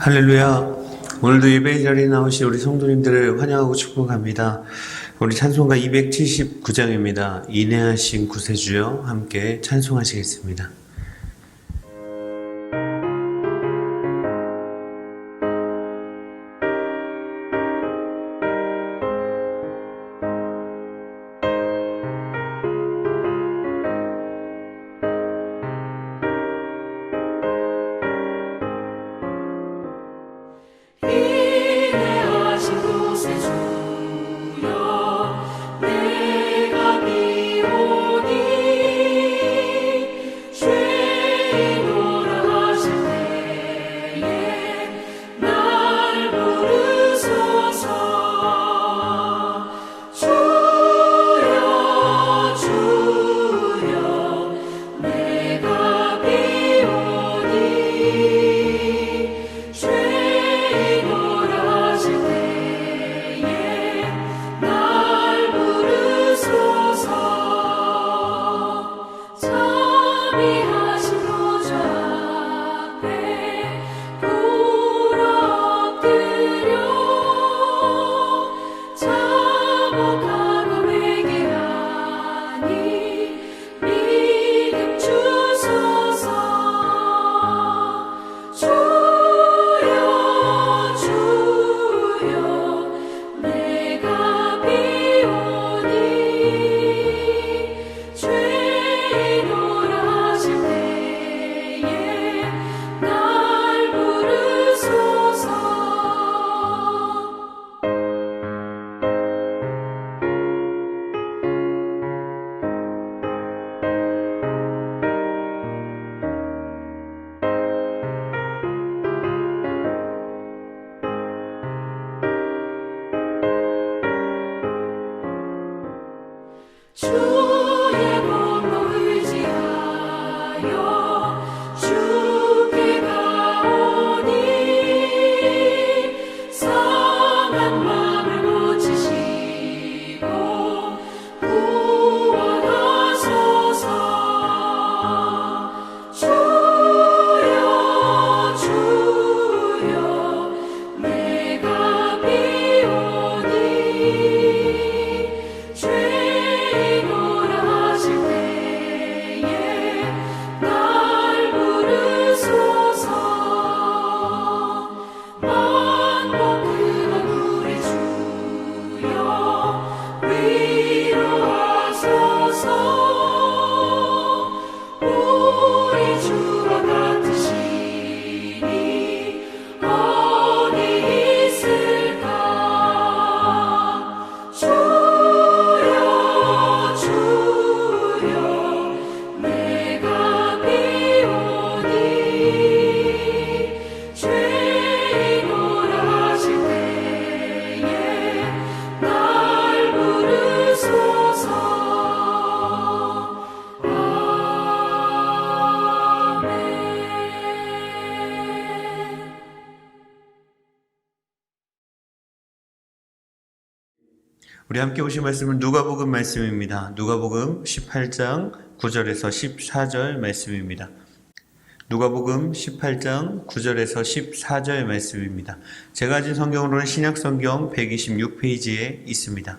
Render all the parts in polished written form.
할렐루야. 오늘도 예배의 자리에 나오신 우리 성도님들을 환영하고 축복합니다. 우리 찬송가 279장입니다. 인내하신 구세주여 함께 찬송하시겠습니다. 우리 함께 보신 말씀은 누가복음 말씀입니다. 누가복음 18장 9절에서 14절 말씀입니다. 누가복음 18장 9절에서 14절 말씀입니다. 제가 가진 성경으로는 신약성경 126페이지에 있습니다.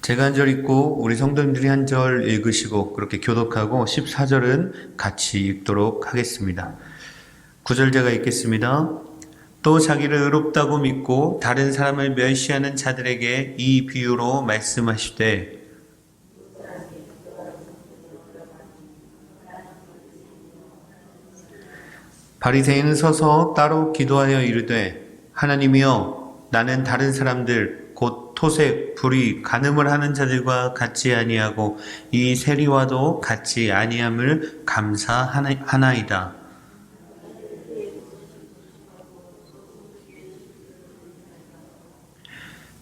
제가 한 절 읽고 우리 성도님들이 한 절 읽으시고 그렇게 교독하고 14절은 같이 읽도록 하겠습니다. 9절 제가 읽겠습니다. 또 자기를 의롭다고 믿고 다른 사람을 멸시하는 자들에게 이 비유로 말씀하시되 바리새인은 서서 따로 기도하여 이르되 하나님이여 나는 다른 사람들 곧 토색, 불의, 간음을 하는 자들과 같이 아니하고 이 세리와도 같이 아니함을 감사하나이다.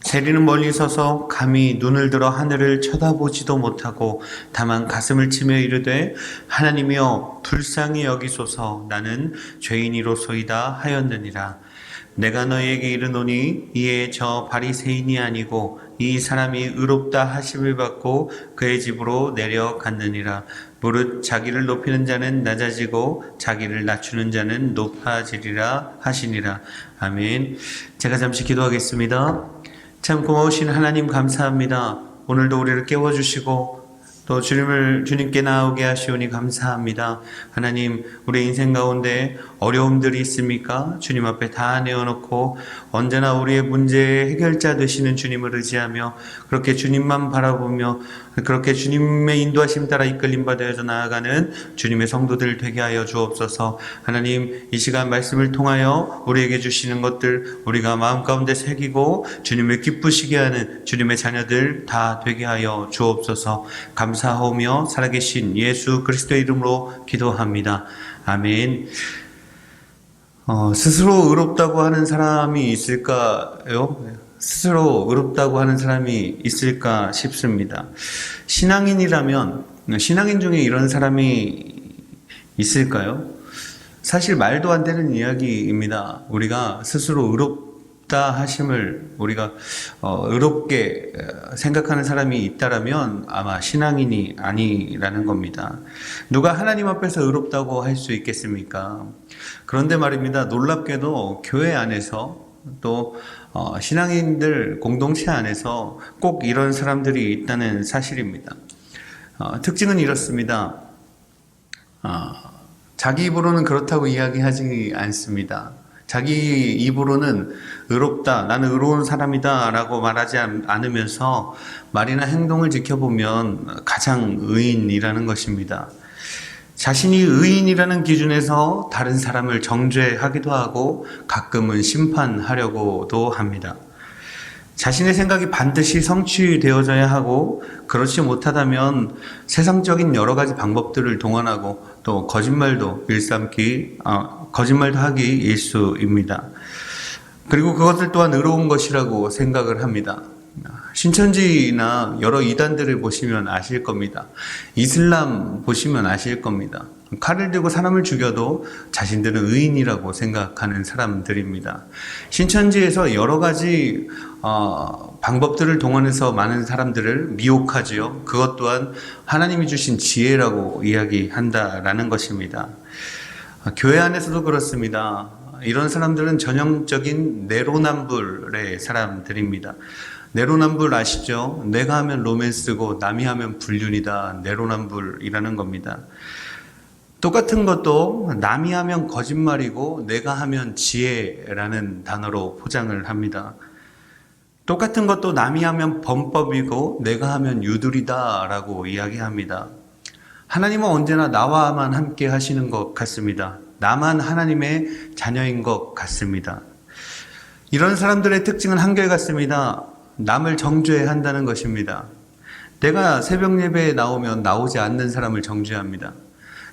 세리는 멀리 서서 감히 눈을 들어 하늘을 쳐다보지도 못하고 다만 가슴을 치며 이르되 하나님이여 불쌍히 여기소서 나는 죄인이로소이다 하였느니라. 내가 너희에게 이르노니 이에 저 바리새인이 아니고 이 사람이 의롭다 하심을 받고 그의 집으로 내려갔느니라. 무릇 자기를 높이는 자는 낮아지고 자기를 낮추는 자는 높아지리라 하시니라. 아멘. 제가 잠시 기도하겠습니다. 참 고마우신 하나님 감사합니다. 오늘도 우리를 깨워주시고 또 주님께 나오게 하시오니 감사합니다. 하나님, 우리 인생 가운데 어려움들이 있습니까? 주님 앞에 다 내어놓고 언제나 우리의 문제의 해결자 되시는 주님을 의지하며 그렇게 주님만 바라보며 그렇게 주님의 인도하심 따라 이끌림 받아서 나아가는 주님의 성도들 되게 하여 주옵소서. 하나님, 이 시간 말씀을 통하여 우리에게 주시는 것들 우리가 마음 가운데 새기고 주님을 기쁘시게 하는 주님의 자녀들 다 되게 하여 주옵소서. 감사하오며 살아계신 예수 그리스도의 이름으로 기도합니다. 아멘. 스스로 의롭다고 하는 사람이 있을까요? 스스로 의롭다고 하는 사람이 있을까 싶습니다. 신앙인이라면, 신앙인 중에 이런 사람이 있을까요? 사실 말도 안 되는 이야기입니다. 우리가 스스로 의롭다 하심을 우리가 의롭게 생각하는 사람이 있다라면 아마 신앙인이 아니라는 겁니다. 누가 하나님 앞에서 의롭다고 할 수 있겠습니까? 그런데 말입니다. 놀랍게도 교회 안에서 또 신앙인들 공동체 안에서 꼭 이런 사람들이 있다는 사실입니다. 특징은 이렇습니다. 자기 입으로는 그렇다고 이야기하지 않습니다. 자기 입으로는 의롭다, 나는 의로운 사람이다 라고 말하지 않으면서 말이나 행동을 지켜보면 가장 의인이라는 것입니다. 자신이 의인이라는 기준에서 다른 사람을 정죄하기도 하고 가끔은 심판하려고도 합니다. 자신의 생각이 반드시 성취되어져야 하고 그렇지 못하다면 세상적인 여러 가지 방법들을 동원하고 또 거짓말도 하기 일수입니다. 그리고 그것들 또한 의로운 것이라고 생각을 합니다. 신천지나 여러 이단들을 보시면 아실 겁니다. 이슬람 보시면 아실 겁니다. 칼을 들고 사람을 죽여도 자신들은 의인이라고 생각하는 사람들입니다. 신천지에서 여러 가지 방법들을 동원해서 많은 사람들을 미혹하지요. 그것 또한 하나님이 주신 지혜라고 이야기한다라는 것입니다. 교회 안에서도 그렇습니다. 이런 사람들은 전형적인 내로남불의 사람들입니다. 내로남불 아시죠? 내가 하면 로맨스고 남이 하면 불륜이다. 내로남불이라는 겁니다. 똑같은 것도 남이 하면 거짓말이고 내가 하면 지혜라는 단어로 포장을 합니다. 똑같은 것도 남이 하면 범법이고 내가 하면 유들이다 라고 이야기합니다. 하나님은 언제나 나와만 함께 하시는 것 같습니다. 나만 하나님의 자녀인 것 같습니다. 이런 사람들의 특징은 한결같습니다. 남을 정죄한다는 것입니다. 내가 새벽 예배에 나오면 나오지 않는 사람을 정죄합니다.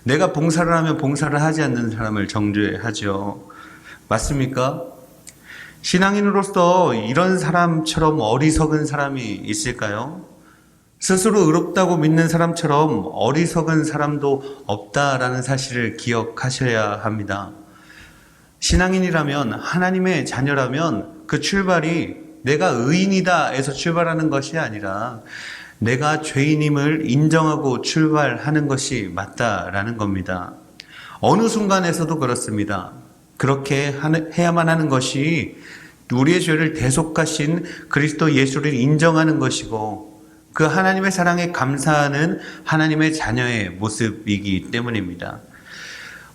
내가 봉사를 하면 봉사를 하지 않는 사람을 정죄하죠. 맞습니까? 신앙인으로서 이런 사람처럼 어리석은 사람이 있을까요? 스스로 의롭다고 믿는 사람처럼 어리석은 사람도 없다라는 사실을 기억하셔야 합니다. 신앙인이라면, 하나님의 자녀라면 그 출발이 내가 의인이다 에서 출발하는 것이 아니라 내가 죄인임을 인정하고 출발하는 것이 맞다라는 겁니다. 어느 순간에서도 그렇습니다. 그렇게 해야만 하는 것이 우리의 죄를 대속하신 그리스도 예수를 인정하는 것이고 그 하나님의 사랑에 감사하는 하나님의 자녀의 모습이기 때문입니다.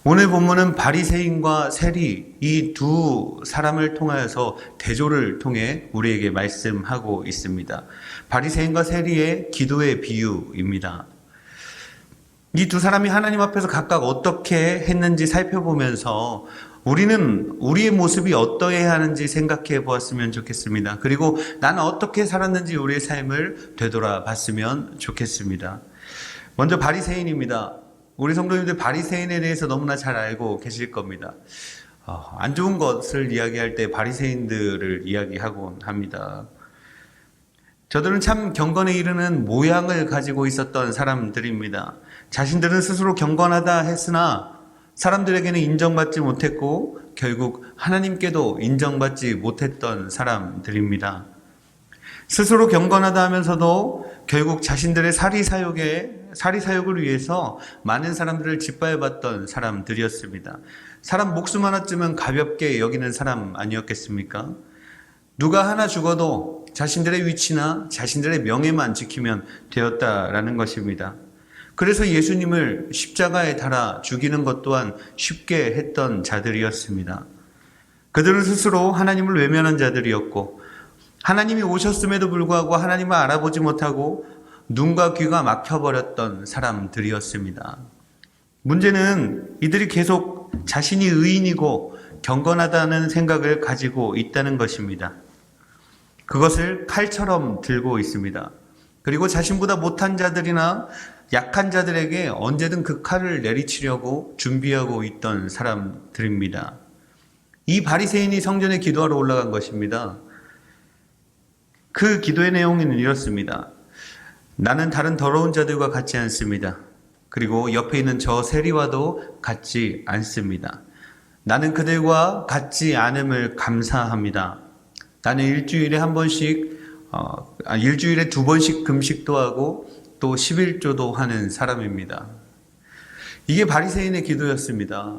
오늘 본문은 바리새인과 세리 이 두 사람을 통하여서 대조를 통해 우리에게 말씀하고 있습니다. 바리새인과 세리의 기도의 비유입니다. 이 두 사람이 하나님 앞에서 각각 어떻게 했는지 살펴보면서 우리는 우리의 모습이 어떠해야 하는지 생각해 보았으면 좋겠습니다. 그리고 나는 어떻게 살았는지 우리의 삶을 되돌아봤으면 좋겠습니다. 먼저 바리새인입니다. 우리 성도님들 바리새인에 대해서 너무나 잘 알고 계실 겁니다. 안 좋은 것을 이야기할 때 바리새인들을 이야기하곤 합니다. 저들은 참 경건에 이르는 모양을 가지고 있었던 사람들입니다. 자신들은 스스로 경건하다 했으나 사람들에게는 인정받지 못했고 결국 하나님께도 인정받지 못했던 사람들입니다. 스스로 경건하다 하면서도 결국 자신들의 사리사욕을 위해서 많은 사람들을 짓밟았던 사람들이었습니다. 사람 목숨 하나쯤은 가볍게 여기는 사람 아니었겠습니까? 누가 하나 죽어도 자신들의 위치나 자신들의 명예만 지키면 되었다라는 것입니다. 그래서 예수님을 십자가에 달아 죽이는 것 또한 쉽게 했던 자들이었습니다. 그들은 스스로 하나님을 외면한 자들이었고 하나님이 오셨음에도 불구하고 하나님을 알아보지 못하고 눈과 귀가 막혀버렸던 사람들이었습니다. 문제는 이들이 계속 자신이 의인이고 경건하다는 생각을 가지고 있다는 것입니다. 그것을 칼처럼 들고 있습니다. 그리고 자신보다 못한 자들이나 약한 자들에게 언제든 그 칼을 내리치려고 준비하고 있던 사람들입니다. 이 바리새인이 성전에 기도하러 올라간 것입니다. 그 기도의 내용은 이렇습니다. 나는 다른 더러운 자들과 같지 않습니다. 그리고 옆에 있는 저 세리와도 같지 않습니다. 나는 그들과 같지 않음을 감사합니다. 나는 일주일에 일주일에 2번씩 금식도 하고 또 11조도 하는 사람입니다. 이게 바리새인의 기도였습니다.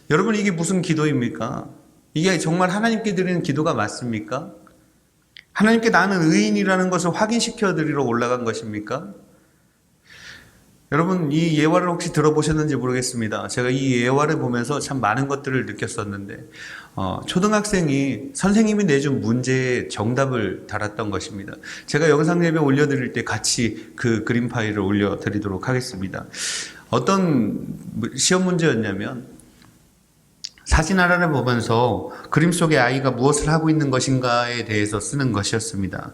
여러분, 이게 무슨 기도입니까? 이게 정말 하나님께 드리는 기도가 맞습니까? 하나님께 나는 의인이라는 것을 확인시켜 드리러 올라간 것입니까? 여러분, 이 예화를 혹시 들어보셨는지 모르겠습니다. 제가 이 예화를 보면서 참 많은 것들을 느꼈었는데 초등학생이 선생님이 내준 문제에 정답을 달았던 것입니다. 제가 영상 예배 올려드릴 때 같이 그 그림 파일을 올려드리도록 하겠습니다. 어떤 시험 문제였냐면 사진 하나를 보면서 그림 속의 아이가 무엇을 하고 있는 것인가에 대해서 쓰는 것이었습니다.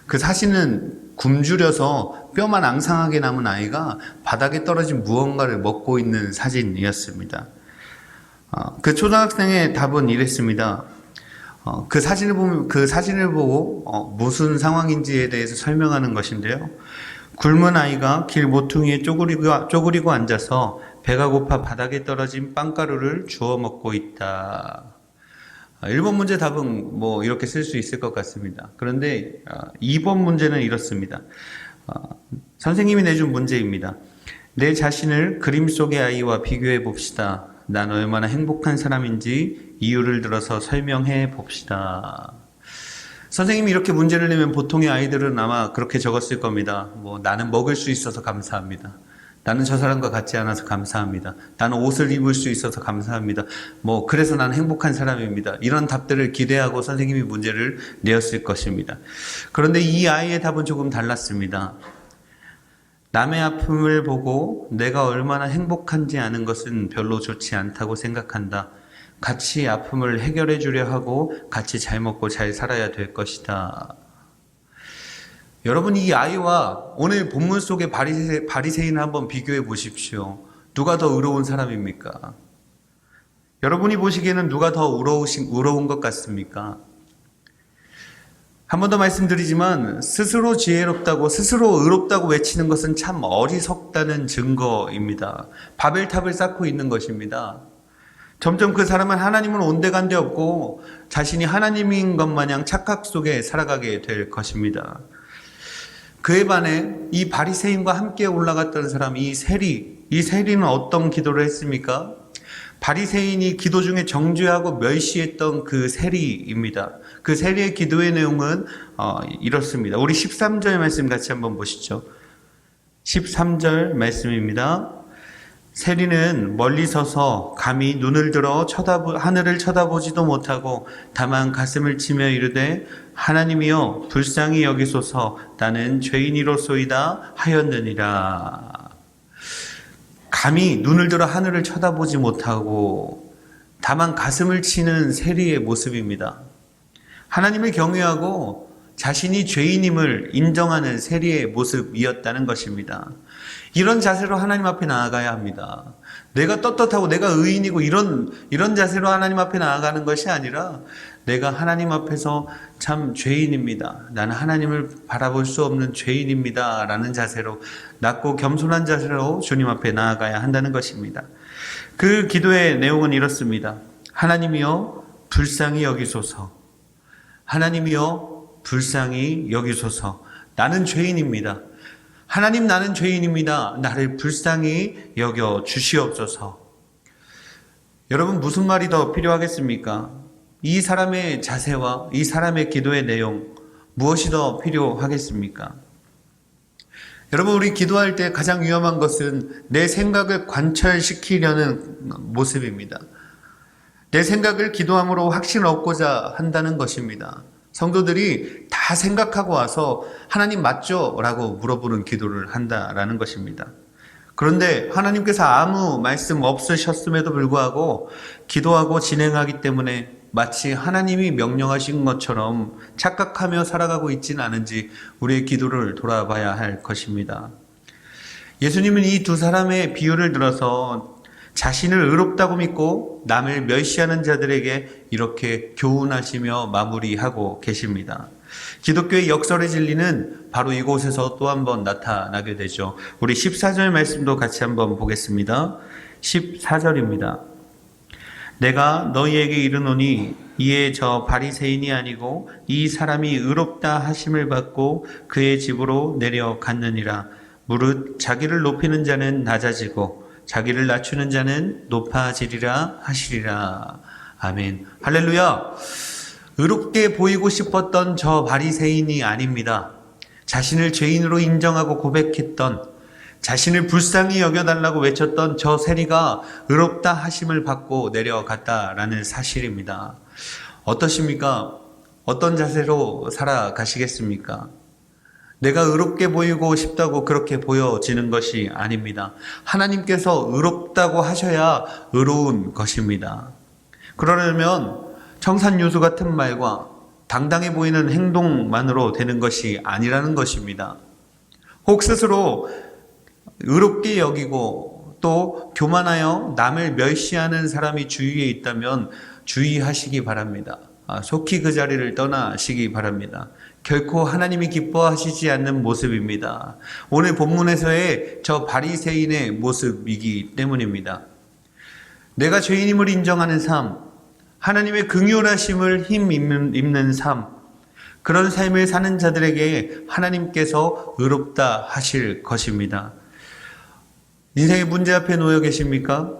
그 사진은 굶주려서 뼈만 앙상하게 남은 아이가 바닥에 떨어진 무언가를 먹고 있는 사진이었습니다. 그 초등학생의 답은 이랬습니다. 그 사진을 보고 무슨 상황인지에 대해서 설명하는 것인데요. 굶은 아이가 길 모퉁이에 쪼그리고 앉아서 배가 고파 바닥에 떨어진 빵가루를 주워 먹고 있다. 1번 문제 답은 이렇게 쓸 수 있을 것 같습니다. 그런데 2번 문제는 이렇습니다. 선생님이 내준 문제입니다. 내 자신을 그림 속의 아이와 비교해 봅시다. 난 얼마나 행복한 사람인지 이유를 들어서 설명해 봅시다. 선생님이 이렇게 문제를 내면 보통의 아이들은 아마 그렇게 적었을 겁니다. 나는 먹을 수 있어서 감사합니다. 나는 저 사람과 같지 않아서 감사합니다. 나는 옷을 입을 수 있어서 감사합니다. 그래서 나는 행복한 사람입니다. 이런 답들을 기대하고 선생님이 문제를 내었을 것입니다. 그런데 이 아이의 답은 조금 달랐습니다. 남의 아픔을 보고 내가 얼마나 행복한지 아는 것은 별로 좋지 않다고 생각한다. 같이 아픔을 해결해 주려 하고 같이 잘 먹고 잘 살아야 될 것이다. 여러분, 이 아이와 오늘 본문 속의 바리새인을 한번 비교해 보십시오. 누가 더 의로운 사람입니까? 여러분이 보시기에는 누가 더 의로운 것 같습니까? 한 번 더 말씀드리지만 스스로 지혜롭다고 스스로 의롭다고 외치는 것은 참 어리석다는 증거입니다. 바벨탑을 쌓고 있는 것입니다. 점점 그 사람은 하나님은 온데간데 없고 자신이 하나님인 것 마냥 착각 속에 살아가게 될 것입니다. 그에 반해 이 바리새인과 함께 올라갔던 사람, 이 세리는 어떤 기도를 했습니까? 바리새인이 기도 중에 정죄하고 멸시했던 그 세리입니다. 그 세리의 기도의 내용은 이렇습니다. 우리 13절 말씀 같이 한번 보시죠. 13절 말씀입니다. 세리는 멀리 서서 감히 눈을 들어 하늘을 쳐다보지도 못하고 다만 가슴을 치며 이르되 하나님이여 불쌍히 여기소서 나는 죄인이로소이다 하였느니라. 감히 눈을 들어 하늘을 쳐다보지 못하고 다만 가슴을 치는 세리의 모습입니다. 하나님을 경외하고 자신이 죄인임을 인정하는 세리의 모습이었다는 것입니다. 이런 자세로 하나님 앞에 나아가야 합니다. 내가 떳떳하고 내가 의인이고 이런 자세로 하나님 앞에 나아가는 것이 아니라 내가 하나님 앞에서 참 죄인입니다. 나는 하나님을 바라볼 수 없는 죄인입니다. 라는 자세로 낮고 겸손한 자세로 주님 앞에 나아가야 한다는 것입니다. 그 기도의 내용은 이렇습니다. 하나님이여 불쌍히 여기소서. 하나님이여 불쌍히 여기소서. 나는 죄인입니다. 하나님, 나는 죄인입니다. 나를 불쌍히 여겨 주시옵소서. 여러분, 무슨 말이 더 필요하겠습니까? 이 사람의 자세와 이 사람의 기도의 내용, 무엇이 더 필요하겠습니까? 여러분, 우리 기도할 때 가장 위험한 것은 내 생각을 관철시키려는 모습입니다. 내 생각을 기도함으로 확신을 얻고자 한다는 것입니다. 성도들이 다 생각하고 와서 하나님 맞죠? 라고 물어보는 기도를 한다라는 것입니다. 그런데 하나님께서 아무 말씀 없으셨음에도 불구하고 기도하고 진행하기 때문에 마치 하나님이 명령하신 것처럼 착각하며 살아가고 있지는 않은지 우리의 기도를 돌아봐야 할 것입니다. 예수님은 이 두 사람의 비유를 들어서 자신을 의롭다고 믿고 남을 멸시하는 자들에게 이렇게 교훈하시며 마무리하고 계십니다. 기독교의 역설의 진리는 바로 이곳에서 또 한 번 나타나게 되죠. 우리 14절 말씀도 같이 한번 보겠습니다. 14절입니다. 내가 너희에게 이르노니 이에 저 바리새인이 아니고 이 사람이 의롭다 하심을 받고 그의 집으로 내려갔느니라. 무릇 자기를 높이는 자는 낮아지고 자기를 낮추는 자는 높아지리라 하시리라. 아멘. 할렐루야. 의롭게 보이고 싶었던 저 바리새인이 아닙니다. 자신을 죄인으로 인정하고 고백했던, 자신을 불쌍히 여겨달라고 외쳤던 저 세리가 의롭다 하심을 받고 내려갔다라는 사실입니다. 어떠십니까? 어떤 자세로 살아가시겠습니까? 내가 의롭게 보이고 싶다고 그렇게 보여지는 것이 아닙니다. 하나님께서 의롭다고 하셔야 의로운 것입니다. 그러려면 청산유수 같은 말과 당당해 보이는 행동만으로 되는 것이 아니라는 것입니다. 혹 스스로 의롭게 여기고 또 교만하여 남을 멸시하는 사람이 주위에 있다면 주의하시기 바랍니다. 속히 그 자리를 떠나시기 바랍니다. 결코 하나님이 기뻐하시지 않는 모습입니다. 오늘 본문에서의 저 바리새인의 모습이기 때문입니다. 내가 죄인임을 인정하는 삶, 하나님의 긍휼하심을 힘입는 삶, 그런 삶을 사는 자들에게 하나님께서 의롭다 하실 것입니다. 인생의 문제 앞에 놓여 계십니까?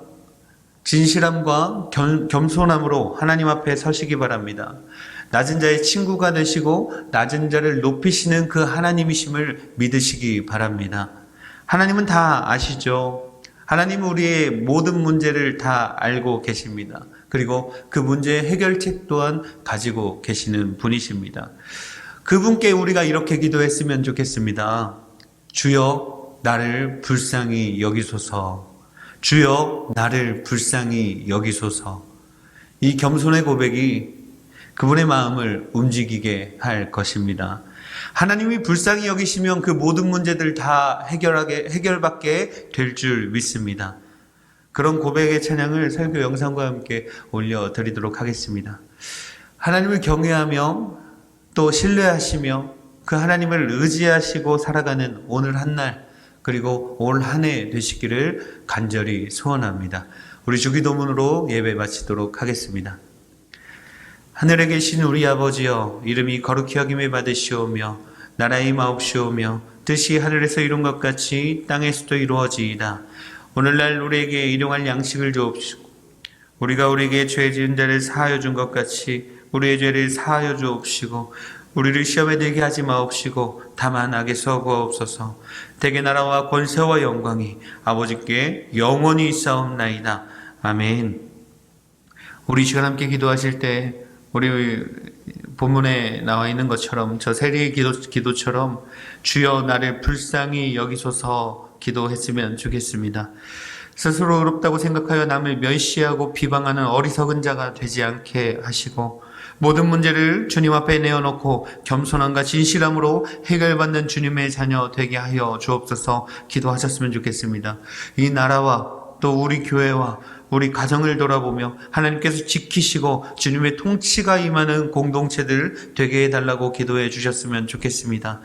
진실함과 겸손함으로 하나님 앞에 서시기 바랍니다. 낮은 자의 친구가 되시고 낮은 자를 높이시는 그 하나님이심을 믿으시기 바랍니다. 하나님은 다 아시죠? 하나님은 우리의 모든 문제를 다 알고 계십니다. 그리고 그 문제의 해결책 또한 가지고 계시는 분이십니다. 그분께 우리가 이렇게 기도했으면 좋겠습니다. 주여 나를 불쌍히 여기소서. 주여 나를 불쌍히 여기소서. 이 겸손의 고백이 그분의 마음을 움직이게 할 것입니다. 하나님이 불쌍히 여기시면 그 모든 문제들 다 해결받게 될 줄 믿습니다. 그런 고백의 찬양을 설교 영상과 함께 올려드리도록 하겠습니다. 하나님을 경외하며 또 신뢰하시며 그 하나님을 의지하시고 살아가는 오늘 한 날, 그리고 올 한 해 되시기를 간절히 소원합니다. 우리 주기도문으로 예배 마치도록 하겠습니다. 하늘에 계신 우리 아버지여, 이름이 거룩히 여김을 받으시오며 나라의 임하옵시오며 뜻이 하늘에서 이룬 것 같이 땅에서도 이루어지이다. 오늘날 우리에게 일용할 양식을 주옵시고 우리가 우리에게 죄 지은 자를 사하여 준 것 같이 우리의 죄를 사하여 주옵시고 우리를 시험에 들게 하지 마옵시고 다만 악에서 구하옵소서. 대개 나라와 권세와 영광이 아버지께 영원히 있사옵나이다. 아멘. 우리 시간 함께 기도하실 때 우리 본문에 나와 있는 것처럼 저 세리의 기도처럼 주여 나를 불쌍히 여기소서 기도했으면 좋겠습니다. 스스로 의롭다고 생각하여 남을 멸시하고 비방하는 어리석은 자가 되지 않게 하시고 모든 문제를 주님 앞에 내어놓고 겸손함과 진실함으로 해결받는 주님의 자녀 되게 하여 주옵소서 기도하셨으면 좋겠습니다. 이 나라와 또 우리 교회와 우리 가정을 돌아보며 하나님께서 지키시고 주님의 통치가 임하는 공동체들 되게 해달라고 기도해 주셨으면 좋겠습니다.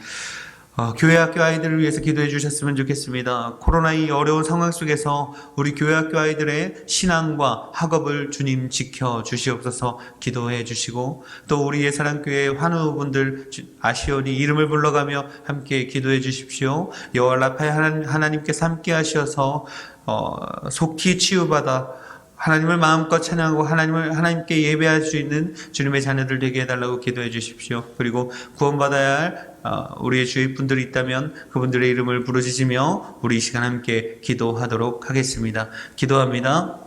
교회 학교 아이들을 위해서 기도해 주셨으면 좋겠습니다. 코로나 이 어려운 상황 속에서 우리 교회 학교 아이들의 신앙과 학업을 주님 지켜 주시옵소서 기도해 주시고, 또 우리 예사랑교회 환우분들 아시오니 이름을 불러가며 함께 기도해 주십시오. 여호와 라파의 하나님께서 함께 하셔서 속히 치유받아 하나님을 마음껏 찬양하고 하나님께 예배할 수 있는 주님의 자녀들 되게 해달라고 기도해 주십시오. 그리고 구원받아야 할 우리의 주위 분들이 있다면 그분들의 이름을 부르짖으며 우리 이 시간 함께 기도하도록 하겠습니다. 기도합니다.